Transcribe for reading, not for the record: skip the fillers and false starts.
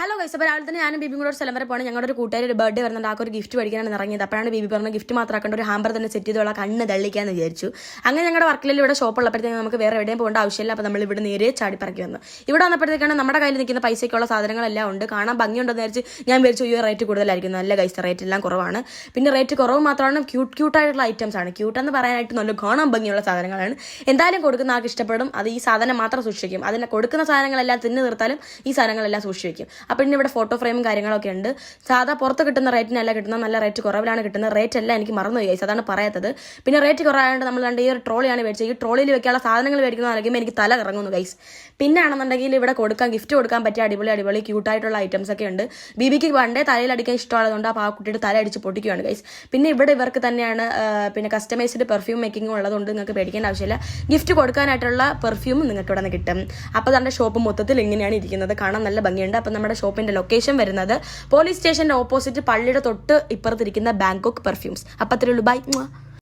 Hello guys, അപ്പോൾ രാവിലെ തന്നെ ഞാനും ബീബിയും കൂടെ ഒരു സ്ഥലം വരെ പോകണം. ഞങ്ങളുടെ ഒരു കൂട്ടുകാർ ഒരു ബർത്ത്ഡേ വരുന്നുണ്ട്, ആൾക്ക് ഒരു ഗിഫ്റ്റ് മേടിക്കാനാണ് ഇറങ്ങിയത്. അപ്പോഴാണ് ബീബി പറഞ്ഞ ഗിഫ്റ്റ് മാത്രമാക്കേണ്ട ഒരു ഹാമ്പർ തന്നെ സെറ്റ് ചെയ്തോളാം, കണ്ണ് തള്ളിക്കാന്ന് വിചാരിച്ചു. അങ്ങനെ ഞങ്ങളുടെ വർക്കിൽ ഇവിടെ ഷോപ്പുള്ളപ്പോഴത്തേക്ക് നമുക്ക് വേറെ എവിടെയും പോകേണ്ട ആവശ്യമില്ല. അപ്പോൾ നമ്മൾ ഇവിടെ നേരെ ചാടിപ്പറക്കി വന്നു. ഇവിടെ വന്നപ്പോഴത്തേക്കാണ് നമ്മുടെ കയ്യിൽ നിൽക്കുന്ന പൈസയ്ക്കുള്ള സാധനങ്ങളെല്ലാം ഉണ്ട്. കാണാൻ ഭംഗിയുണ്ടെന്ന് വിചാരിച്ച് ഞാൻ വിചാരിച്ചു ഈ റേറ്റ് കൂടുതലായിരിക്കും. നല്ല ഗൈസ്, റേറ്റ് എല്ലാം കുറവാണ്. പിന്നെ റേറ്റ് കുറവ് മാത്രമാണ്, ക്യൂട്ടായിട്ടുള്ള ഐറ്റംസ് ആണ്. ക്യൂട്ടെന്ന് പറയാനായിട്ട് നല്ല കാണാൻ ഭംഗിയുള്ള സാധനങ്ങളാണ്. എന്തായാലും കൊടുക്കുന്ന ആൾക്ക് ഇഷ്ടപ്പെടും. അത് ഈ സാധനം മാത്രം സൂക്ഷിക്കും. അതിനെ കൊടുക്കുന്ന സാധനങ്ങളെല്ലാം തിന്നു തീർത്താലും ഈ സാധനങ്ങളെല്ലാം സൂക്ഷിക്കും. അപ്പോൾ പിന്നെ ഇവിടെ ഫോട്ടോ ഫ്രെയിമും കാര്യങ്ങളൊക്കെ ഉണ്ട്. സാധാ പുറത്ത് കിട്ടുന്ന റേറ്റിനല്ല കിട്ടുന്നത്, നല്ല റേറ്റ് കുറവിലാണ് കിട്ടുന്നത്. റേറ്റ് എല്ലാം എനിക്ക് മറന്നുപോയി, അതാണ് പറയാത്തത്. പിന്നെ റേറ്റ് കുറവായതുകൊണ്ട് നമ്മൾ കണ്ട് ഈ ഒരു ട്രോളിയാണ് മേടിച്ചത്. ഈ ട്രോളിയിൽ വെക്കാനുള്ള സാധനങ്ങൾ മേടിക്കുന്നതായിരിക്കും എനിക്ക് തല ഇറങ്ങുന്നു ഗൈസ്. പിന്നെ ആണെന്നുണ്ടെങ്കിൽ ഇവിടെ ഗിഫ്റ്റ് കൊടുക്കാൻ പറ്റിയ അടിപൊളി ക്യൂട്ടായിട്ടുള്ള ഐറ്റംസ് ഒക്കെ ഉണ്ട്. ബീബിക്ക് പണ്ടേ തലയിലടിക്കാൻ ഇഷ്ടമുള്ളതുകൊണ്ട് ആ കുട്ടിയുടെ തല അടിച്ച് പൊട്ടിക്കുകയാണ് ഗൈസ്. പിന്നെ ഇവിടെ ഇവർക്ക് തന്നെയാണ് പിന്നെ കസ്റ്റമൈസ്ഡ് പെർഫ്യൂം മേക്കിംഗ് ഉള്ളതുകൊണ്ട് നിങ്ങൾക്ക് പേടിക്കേണ്ട ആവശ്യമില്ല. ഗിഫ്റ്റ് കൊടുക്കാനായിട്ടുള്ള പെർഫ്യൂമും നിങ്ങൾക്ക് ഇവിടെ നിന്ന് കിട്ടും. അപ്പോൾ നമ്മുടെ ഷോപ്പ് മൊത്തത്തിൽ ഇങ്ങനെയാണ് ഇരിക്കുന്നത്, കാണാൻ നല്ല ഭംഗിയുണ്ട്. അപ്പോൾ നമ്മുടെ ഷോപ്പിന്റെ ലൊക്കേഷൻ വരുന്നത് പോലീസ് സ്റ്റേഷന്റെ ഓപ്പോസിറ്റ് പള്ളിയുടെ തൊട്ട് ഇപ്പുറത്തിരിക്കുന്ന ബാങ്കോക്ക് പെർഫ്യൂംസ്. അപ്പോൾ അത്രയുള്ളൂ, ബൈ.